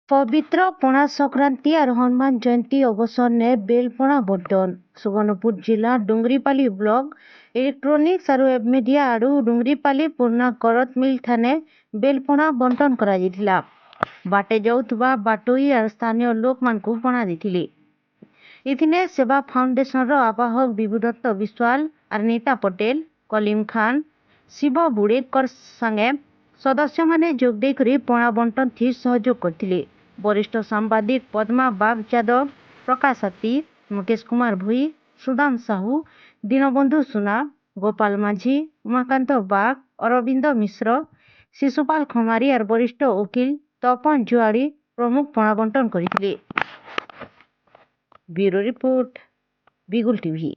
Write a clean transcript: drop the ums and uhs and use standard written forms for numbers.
पवित्र पणा संक्रांति और हनुमान जयंती अवसर ने बेलपणा बंटन सुवर्णपुर जिला डुंगरीपाली ब्लॉक इलेक्ट्रोनिक्स और वेब मीडिया आड़ू डुंगरीपाली पुराना करत मिल थाने बेलपणा बंटन करा बाटे जाउथबा बाटोई और स्थानीय लोक मान को पणा देथिले। इथिने सेवा फाउंडेशन रो आवाहक विभुदत्त विश्वाल और नीता पटेल कलीम खान शिव बुड़ेकर संगे सदस्य माने जोग दे करी पणा बंटन थी सहयोग करथिले। वरिष्ठ सांबादिक पद्मा बाग यादव प्रकाश हाथी मुकेश कुमार भुई सुदाम साहू दीनबंधु सुना गोपाल माझी उमाकांत बाग अरविंद मिश्र शिशुपाल खमारी और वरिष्ठ वकील तपन जुआड़ी प्रमुख पणा बंटन करथिले। ब्यूरो रिपोर्ट बिगुल टीवी।